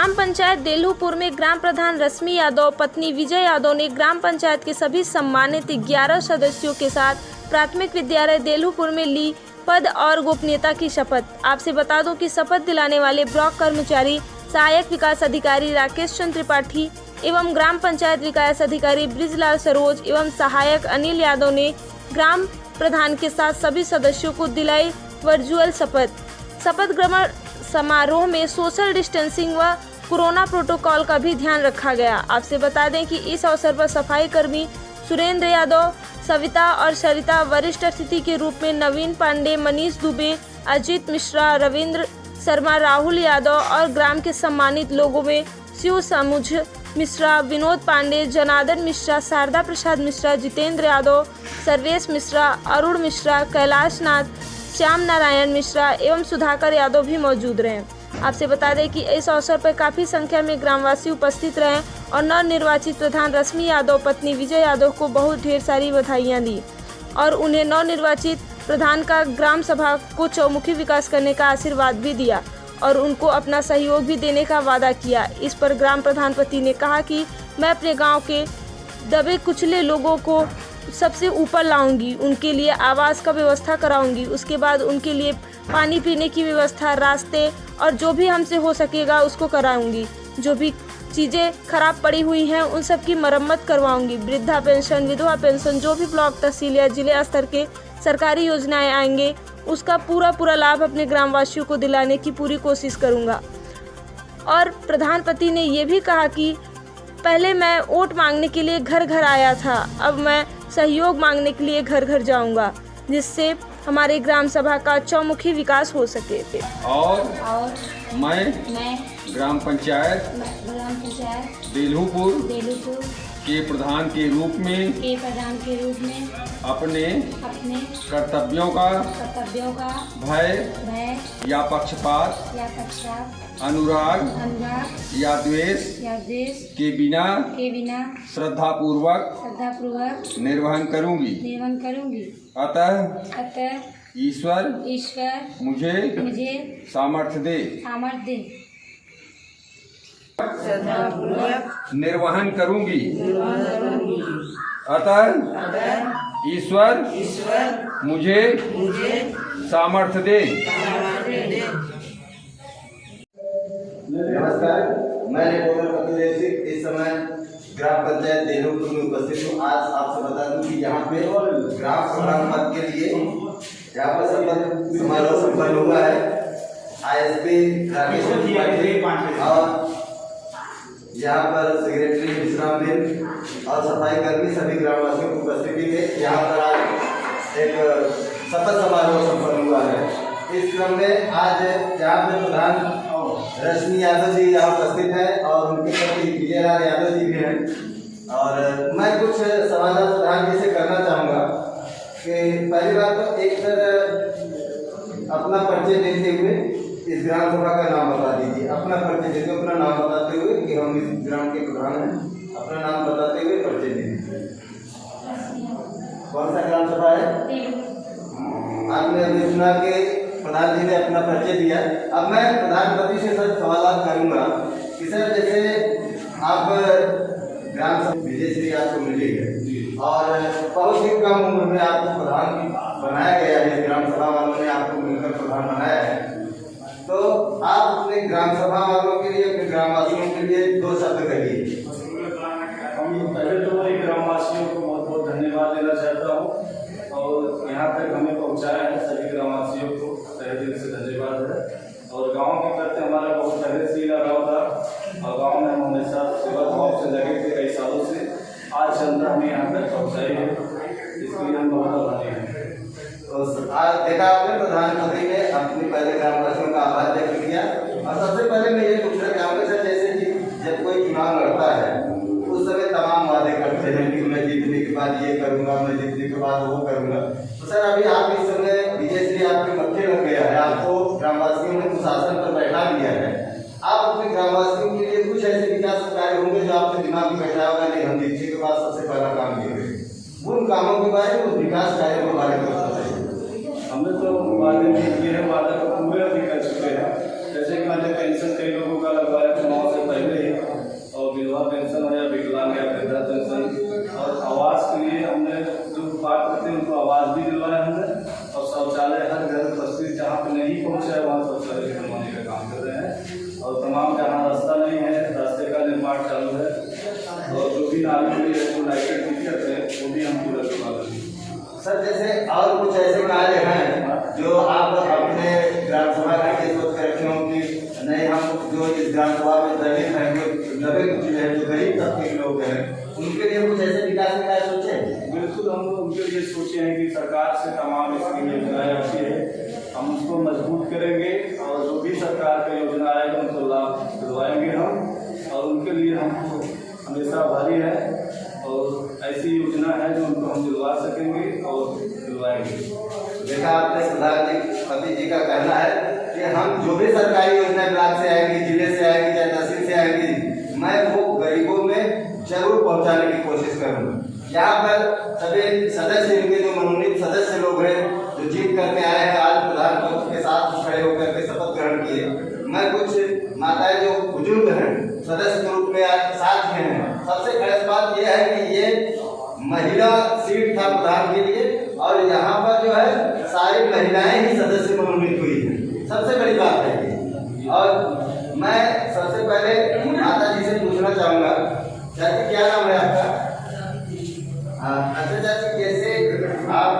ग्राम पंचायत देलूपुर में ग्राम प्रधान रश्मि यादव पत्नी विजय यादव ने ग्राम पंचायत के सभी सम्मानित 11 सदस्यों के साथ प्राथमिक विद्यालय देलूपुर में ली पद और गोपनीयता की शपथ। आपसे बता दूं कि शपथ दिलाने वाले ब्लॉक कर्मचारी सहायक विकास अधिकारी राकेश चंद्र त्रिपाठी एवं ग्राम पंचायत विकास अधिकारी ब्रिजलाल सरोज एवं सहायक अनिल यादव ने ग्राम प्रधान के साथ सभी सदस्यों को दिलाई वर्चुअल शपथ। शपथ ग्रहण समारोह में सोशल डिस्टेंसिंग व कोरोना प्रोटोकॉल का भी ध्यान रखा गया। आपसे बता दें कि इस अवसर पर सफाई कर्मी सुरेंद्र यादव, सविता और सरिता, वरिष्ठ अतिथि के रूप में नवीन पांडे, मनीष दुबे, अजीत मिश्रा, रविंद्र शर्मा, राहुल यादव और ग्राम के सम्मानित लोगों में शिव समुझ मिश्रा, विनोद पांडे, जनार्दन मिश्रा, शारदा प्रसाद मिश्रा, जितेंद्र यादव, सर्वेश मिश्रा, अरुण मिश्रा, कैलाश नाथ, श्याम नारायण मिश्रा एवं सुधाकर यादव भी मौजूद रहे। आपसे बता दें कि इस अवसर पर काफ़ी संख्या में ग्रामवासी उपस्थित रहे और नवनिर्वाचित प्रधान रश्मि यादव पत्नी विजय यादव को बहुत ढेर सारी बधाइयाँ दी और उन्हें नवनिर्वाचित प्रधान का ग्राम सभा को चौमुखी विकास करने का आशीर्वाद भी दिया और उनको अपना सहयोग भी देने का वादा किया। इस पर ग्राम प्रधान पति ने कहा कि मैं अपने गाँव के दबे कुचले लोगों को सबसे ऊपर लाऊंगी, उनके लिए आवास का व्यवस्था कराऊंगी, उसके बाद उनके लिए पानी पीने की व्यवस्था, रास्ते और जो भी हमसे हो सकेगा उसको कराऊंगी। जो भी चीज़ें खराब पड़ी हुई हैं उन सब की मरम्मत करवाऊंगी। वृद्धा पेंशन, विधवा पेंशन, जो भी ब्लॉक, तहसील या जिले स्तर के सरकारी योजनाएं आएंगे उसका पूरा लाभ अपने ग्रामवासियों को दिलाने की पूरी कोशिश करूँगा। और प्रधानपति ने ये भी कहा कि पहले मैं वोट मांगने के लिए घर घर आया था, अब मैं सहयोग मांगने के लिए घर घर जाऊंगा, जिससे हमारे ग्राम सभा का चौमुखी विकास हो सके। और मैं ग्राम पंचायत देलूपुर के प्रधान के रूप में अपने कर्तव्यों का भय या पक्षपात अनुराग या द्वेष के बिना श्रद्धापूर्वक निर्वहन करूंगी। अतः ईश्वर मुझे सामर्थ्य दे निर्वहन करूंगी। अतः ईश्वर मुझे सामर्थ्य दे। नमस्कार, मैं रिपोर्टर कपिल सिंह इस समय ग्राम पंचायत देलूपुर में उपस्थित हूँ। आज आपसे बता दूं कि यहाँ पे ग्राम प्रधान पद के लिए यहाँ पर शपथ समारोह संपन्न हुआ है। आईएसपी राकेश और यहाँ पर सेक्रेटरी विश्राम दिन और सफाई कर्मी सभी ग्रामवासियों की उपस्थिति में यहाँ पर आज एक शपथ समारोह संपन्न हुआ है। इस क्रम में आज यहाँ पे प्रधान रश्मि यादव जी यहाँ उपस्थित है और उनके पति विजयलाल यादव जी भी हैं। और मैं कुछ सवाल प्रधान जी से करना चाहूँगा कि पहली बात तो एक सर अपना परिचय देते हुए इस ग्राम सभा का नाम बता दीजिए। अपना परिचय देते हुए, अपना नाम बताते हुए कि हम इस ग्राम के प्रधान हैं, अपना नाम बताते हुए परिचय दे दीजिए। कौन सा ग्राम सभा है? आपने अभी सुना कि प्रधान जी ने अपना परिचय दिया। अब मैं प्रधानपति से सर सवाल करूंगा कि सर जैसे आप ग्राम सभा विजय श्री आपको मिली है और बहुत ही कम उम्र में आपको प्रधान बनाया गया है, ग्राम सभा वालों ने आपको मिलकर प्रधान बनाया है, तो आप अपने ग्राम सभा वालों के लिए, अपने ग्रामवासियों के लिए दो शब्द कहिए। हम पहले तो ग्रामवासियों को बहुत बहुत धन्यवाद देना चाहता हूँ और यहाँ तक हमें पहुँचाया है, सभी ग्रामवासियों को तहे दिल से धन्यवाद है। और गांव के प्रति हमारा बहुत पहले से ही लगाव था और गांव में हम हमेशा सेवा भाव से लगे थे कई सालों से। आज चंद्र हमें यहाँ तक पहुँचाई है, इसके लिए हम बहुत धन्य हैं। तो आज देखा आपने प्रधानमंत्री ने अपने पहले ग्रामवासियों का आभार व्यक्त किया। और सबसे पहले मैं ये पूछना चाहूँगा सर, जैसे कि जब कोई चुनाव लड़ता है उस समय तमाम वादे करते हैं कि मैं जीतने के बाद ये करूँगा, मैं जीतने के बाद वो करूँगा। तो सर अभी आप इस समय विजय श्री आपके मत्थे लग गया है, आपको ग्रामवासियों ने कुशासन पर बैठा दिया है। आप अपने ग्रामवासियों के लिए कुछ ऐसे विकास कार्य होंगे जो आपके दिमाग में बैठा होगा, नहीं हम जीतने के बाद सबसे पहला काम किए, उन कामों के बारे में, उस विकास कार्यों के बारे में बताइए। हमने तो वादे भी किए हैं, वादा को पूरे भी कर चुके हैं। जैसे कि मैंने पेंशन कई लोगों का लगवाया चुनाव से सर जैसे और कुछ ऐसे कार्य हैं जो आप अपने ग्राम सभा के लिए सोच कर रखे हों कि नहीं, हम जो इस ग्राम सभा में दलित हैं, जो दबे कुचले हैं, जो गरीब तबके के लोग हैं, उनके लिए कुछ ऐसे विकास के कार्य सोचे हैं? बिल्कुल, हम लोग उनके लिए सोचे हैं कि सरकार से तमाम इसकी योजनाएं आती है, हम उसको मजबूत करेंगे और जो भी सरकार का योजना आएगा उनको लाभ दिलवाएंगे हम, और उनके लिए हम हमेशा आभारी है। और ऐसी योजना है जो उनको हम दिलवा सकेंगे और दिलवाएंगे। देखा आपने प्रधान जी, पति जी का कहना है कि हम जो भी सरकारी योजना ब्लॉक से आएंगी, जिले से आएंगी, चाहे तहसील से आएंगी, मैं वो गरीबों में जरूर पहुंचाने की कोशिश करूंगा। यहाँ पर सभी सदस्य, इनके जो मनोनीत सदस्य लोग हैं, जो जीत करके आए हैं, आज प्रधान पक्ष के साथ खड़े होकर के शपथ ग्रहण किए। मैं कुछ माताएं जो बुजुर्ग हैं, सदस्य के रूप में आज साथ में हैं। सबसे खास बात यह है कि ये महिला सीट था प्रधान के लिए, और यहाँ पर जो है सारी महिलाएं ही सदस्य मनोनीत हुई हैं। सबसे बड़ी बात है ये। और मैं सबसे पहले माता जी से पूछना चाहूँगा, चाची क्या नाम है आपका? अच्छा चाची, कैसे आप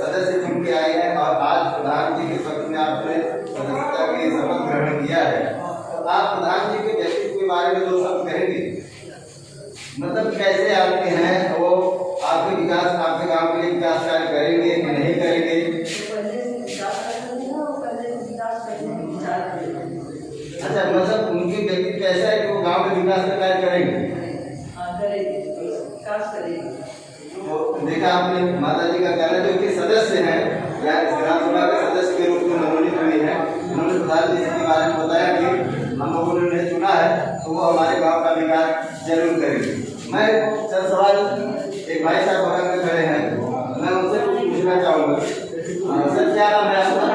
सदस्य चुन के आए हैं और आज प्रधान जी के पक्ष में आपने सदस्यता की शपथ ग्रहण किया है, तो आप प्रधान जी के व्यक्तित्व के बारे में 2 शब्द कहेंगे? मतलब कैसे आपके हैं वो, आपके विकास, आपके गांव के लिए विकास कार्य करेंगे कि नहीं करेंगे? अच्छा, मतलब उनकी व्यक्तित्व कैसा है कि वो गांव के विकास का कार्य करेंगे? तो देखा आपने माता जी का कहना, जो कि सदस्य हैं या इस ग्राम सभा के सदस्य के रूप में मनोनीत हुई है, उन्होंने प्रधान जी के बारे में बताया कि हम लोगों ने उन्हें चुना है तो वो हमारे गांव का विकास जरूर करेंगे। मैं चंद सवाल, एक भाई साहब बगल में खड़े हैं, मैं उनसे कुछ पूछना चाहूँगा। सर क्या नाम है आपका?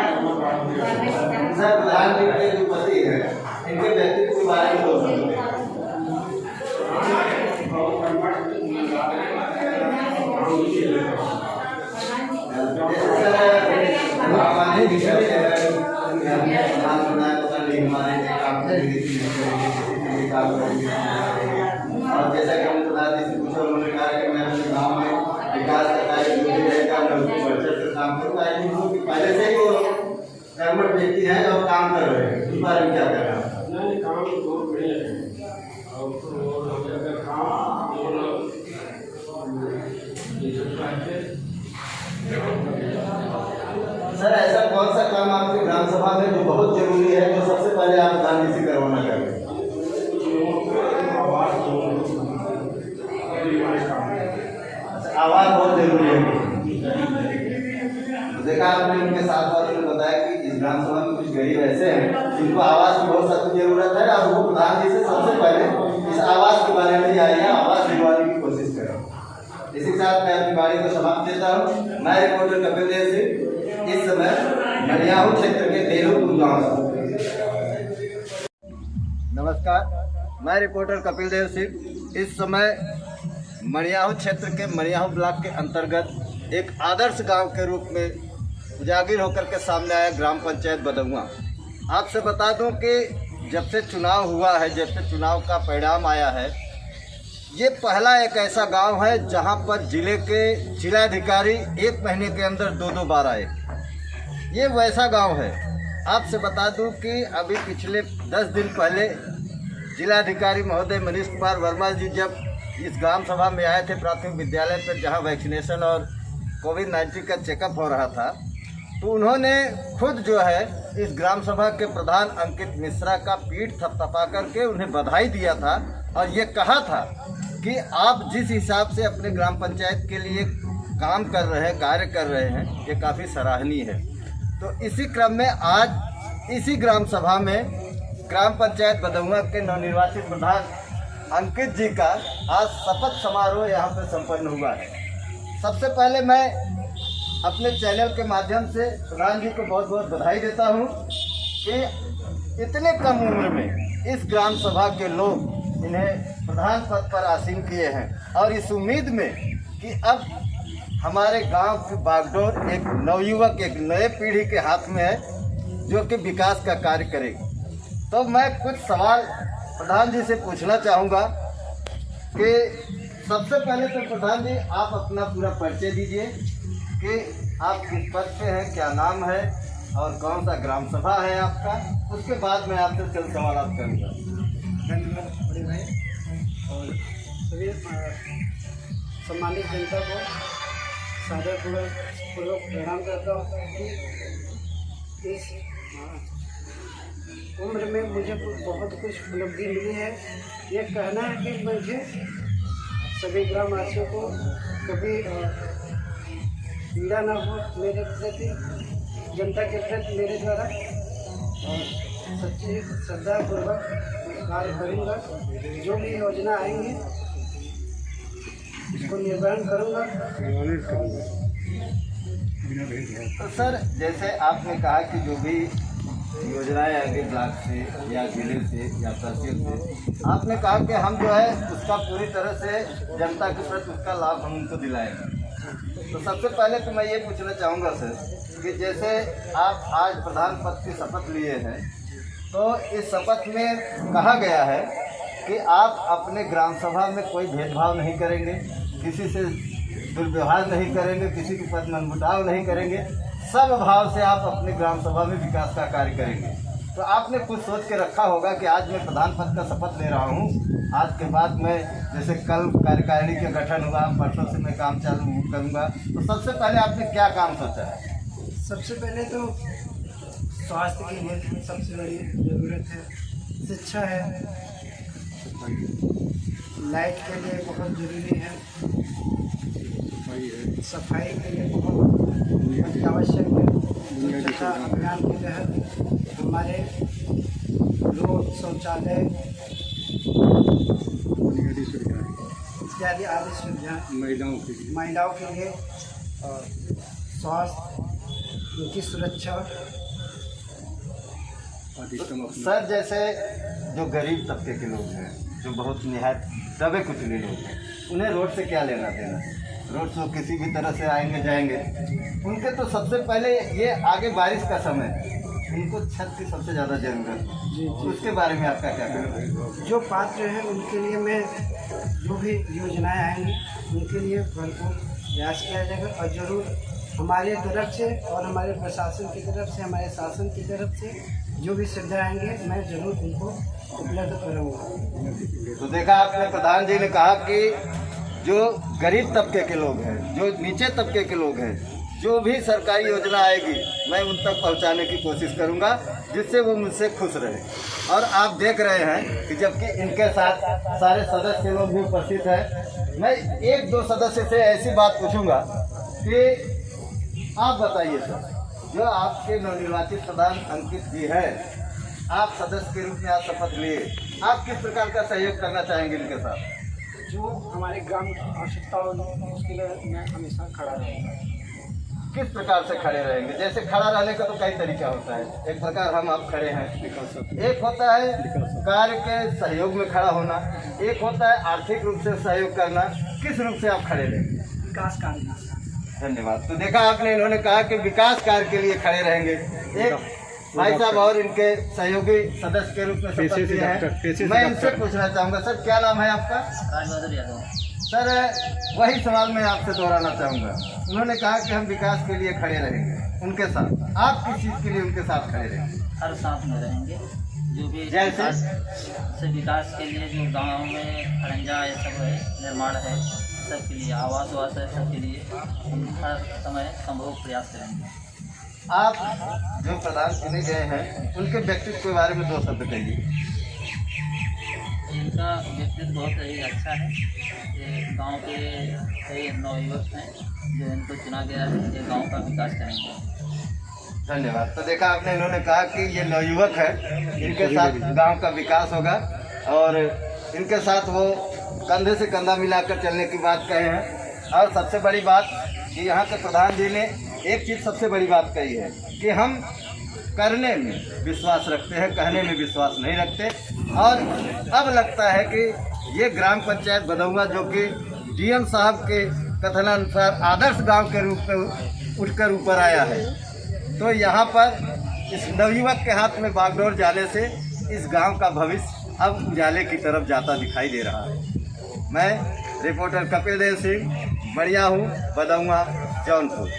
सर प्रधान जी के जो पति हैं, इनके व्यक्तित्व के बारे में 2 शब्द। और जैसा कि हमने प्रधान जी से पूछा, उन्होंने कहा कि मैं अपने गाँव में विकास का कार्य जो भी रहेगा मैं उसको बढ़-चढ़ कर काम करूँगा। पहले से ही वो कर्मठ व्यक्ति हैं और काम कर रहे हैं, इस बारे में क्या कहना है? नहीं, काम तो बहुत बढ़िया है और अगर काम सर ऐसा कौन सा काम आपकी ग्राम सभा में जो बहुत जरूरी है, जो सबसे पहले आप प्रधान जी से करवाना चाहेंगे? आवाज बहुत जरूरी है। देखा आपने उनके साथ वालों ने बताया कि इस ग्राम सभा में कुछ गरीब ऐसे हैं जिनको आवास की बहुत सख्त जरूरत है, और वो प्रधान जी से सबसे पहले इस आवास के बारे में आइए आवास दिलवाने की कोशिश करें। इसी के साथ मैं अपनी बारी को समाप्त देता हूँ। मैं रिपोर्टर कपिल देव सिंह, इस समय मनियाहू क्षेत्र के देलूपुर गाँव से। नमस्कार, मैं रिपोर्टर कपिल देव सिंह इस समय मनियाहू क्षेत्र के मनियाहू ब्लॉक के अंतर्गत एक आदर्श गांव के रूप में उजागर होकर के सामने आया ग्राम पंचायत बदौआ। आपसे बता दूं कि जब से चुनाव हुआ है, जब से चुनाव का परिणाम आया है, ये पहला एक ऐसा गांव है जहां पर जिले के जिलाधिकारी 1 महीने के अंदर 2-2 बार आए। ये वैसा गांव है। आपसे बता दूं कि अभी पिछले 10 दिन पहले जिलाधिकारी महोदय मनीष कुमार वर्मा जी जब इस ग्राम सभा में आए थे प्राथमिक विद्यालय पर, जहां वैक्सीनेशन और कोविड-19 का चेकअप हो रहा था, तो उन्होंने खुद जो है इस ग्राम सभा के प्रधान अंकित मिश्रा का पीठ थपथपा करके उन्हें बधाई दिया था और ये कहा था कि आप जिस हिसाब से अपने ग्राम पंचायत के लिए काम कर रहे हैं, कार्य कर रहे हैं, ये काफ़ी सराहनीय है। तो इसी क्रम में आज इसी ग्राम सभा में ग्राम पंचायत बदौआ के नवनिर्वाचित प्रधान अंकित जी का आज शपथ समारोह यहाँ पर संपन्न हुआ है। सबसे पहले मैं अपने चैनल के माध्यम से प्रधान जी को बहुत बहुत बधाई देता हूँ कि इतने कम उम्र में इस ग्राम सभा के लोग इन्हें प्रधान पद पर आसीन किए हैं, और इस उम्मीद में कि अब हमारे गांव की बागडोर एक नवयुवक, एक नए पीढ़ी के हाथ में है जो कि विकास का कार्य करेगी। तो मैं कुछ सवाल प्रधान जी से पूछना चाहूँगा कि सबसे पहले तो प्रधान जी आप अपना पूरा परिचय दीजिए कि आप किस पद पे हैं, क्या नाम है और कौन सा ग्राम सभा है आपका। उसके बाद मैं आपसे चंद सवाल करूँगा। धन्यवाद बड़े भाई और सभी सम्मानित जनता को सादरपूर्वक प्रणाम करता हूँ कि इस उम्र में मुझे बहुत कुछ उपलब्धि मिली है। ये कहना है कि मुझे सभी ग्रामवासियों को कभी पीड़ा न हो मेरे प्रति, जनता के प्रति मेरे द्वारा, और सच्ची श्रद्धापूर्वक कार्य करूँगा। जो भी योजना आएंगी इसको निर्वहन करूँगा। तो सर, जैसे आपने कहा कि जो भी योजनाएं आएंगी ब्लॉक से या जिले से या तहसील से, आपने कहा कि हम जो है उसका पूरी तरह से जनता के प्रति उसका लाभ हम उनको दिलाएंगे। तो सबसे पहले तो मैं ये पूछना चाहूँगा सर कि जैसे आप आज प्रधान पद की शपथ लिए हैं, तो इस शपथ में कहा गया है कि आप अपने ग्राम सभा में कोई भेदभाव नहीं करेंगे, किसी से दुर्व्यवहार नहीं करेंगे, किसी के प्रति मनमुटाव नहीं करेंगे, सब भाव से आप अपने ग्राम सभा में विकास का कार्य करेंगे। तो आपने कुछ सोच के रखा होगा कि आज मैं प्रधान पद का शपथ ले रहा हूँ, आज के बाद मैं जैसे कल कार्यकारिणी का गठन हुआ, परसों से मैं काम चालू करूँगा, तो सबसे पहले आपने क्या काम सोचा है? सबसे पहले तो स्वास्थ्य के लिए सबसे बड़ी ज़रूरत है, शिक्षा है, लाइट के लिए बहुत ज़रूरी है, सफाई के लिए बहुत आवश्यक है। स्वच्छता अभियान के तहत हमारे रोड, शौचालय इत्यादि आदि सुविधा महिलाओं के लिए और स्वास्थ्य, उनकी सुरक्षा। सर, जैसे जो गरीब तबके के लोग हैं, जो बहुत निहायत दबे कुचले लोग हैं, उन्हें रोड से क्या लेना देना? रोड से किसी भी तरह से आएंगे जाएंगे, उनके तो सबसे पहले ये आगे बारिश का समय, उनको छत की सबसे ज़्यादा ज़रूरत है। उसके बारे में आपका क्या कहना है? जो पात्र हैं उनके लिए मैं जो भी योजनाएं आएंगी उनके लिए भरपूर प्रयास किया जाएगा, और ज़रूर हमारे तरफ से और हमारे प्रशासन की तरफ से, हमारे शासन की तरफ से जो भी सुविधा आएंगे मैं ज़रूर उनको उपलब्ध करूँगा। तो देखा आपने, प्रधान जी ने कहा कि जो गरीब तबके के लोग हैं, जो नीचे तबके के लोग हैं, जो भी सरकारी योजना आएगी मैं उन तक पहुंचाने की कोशिश करूंगा, जिससे वो मुझसे खुश रहे। और आप देख रहे हैं कि जबकि इनके साथ सारे सदस्य लोग भी उपस्थित हैं, मैं एक दो सदस्य से ऐसी बात पूछूंगा कि आप बताइए सर, जो आपके नवनिर्वाचित प्रधान अंकित जी हैं, आप सदस्य के रूप में आज शपथ लिए, आप किस प्रकार का सहयोग करना चाहेंगे इनके साथ? जो हमारे ग्राम की आवश्यकता होगी उसके लिए मैं हमेशा खड़ा रहूँगा। किस प्रकार से खड़े रहेंगे? जैसे खड़ा रहने का तो कई तरीका होता है, एक प्रकार हम आप खड़े हैं, एक होता है कार्य के सहयोग में खड़ा होना, एक होता है आर्थिक रूप से सहयोग करना। किस रूप से आप खड़े रहेंगे? विकास कार्य। धन्यवाद। तो देखा आपने, इन्होंने कहा कि विकास कार्य के लिए खड़े रहेंगे। एक भाई साहब और इनके सहयोगी सदस्य के रूप में शपथ लिए हैं। मैं इनसे पूछना चाहूँगा, सर क्या नाम है आपका? सर, वही सवाल मैं आपसे दोहराना चाहूँगा। उन्होंने कहा कि हम विकास के लिए खड़े रहेंगे उनके साथ, आप किस चीज़ के लिए उनके साथ खड़े रहेंगे? हर साथ में रहेंगे, जो भी जैसे विकास के लिए जो गांव में खड़ंजा ये सब है, निर्माण है, सबके लिए आवास वास है, सबके लिए हम हर समय संभव प्रयास करेंगे। आप जो प्रधान चुने गए हैं उनके व्यक्तित्व के बारे में दो शब्द कहिए। इनका व्यक्तित्व बहुत ही अच्छा है। ये गांव के कई नवयुवक हैं जो इनको चुना गया है, ये गांव का विकास करेंगे। धन्यवाद। तो देखा आपने, इन्होंने कहा कि ये नवयुवक है, इनके साथ गांव का विकास होगा और इनके साथ वो कंधे से कंधा मिलाकर चलने की बात कहे हैं। और सबसे बड़ी बात कि यहाँ के प्रधान जी ने एक चीज़ सबसे बड़ी बात कही है कि हम करने में विश्वास रखते हैं, कहने में विश्वास नहीं रखते। और अब लगता है कि ये ग्राम पंचायत बदौआ, जो कि डीएम साहब के कथनानुसार आदर्श गांव के रूप में उठकर ऊपर आया है, तो यहाँ पर इस नवयुवक के हाथ में बागडोर जाने से इस गांव का भविष्य अब उजाले की तरफ जाता दिखाई दे रहा है। मैं रिपोर्टर कपिल देव सिंह, बढ़िया हूँ, बदौआ, जौनपुर।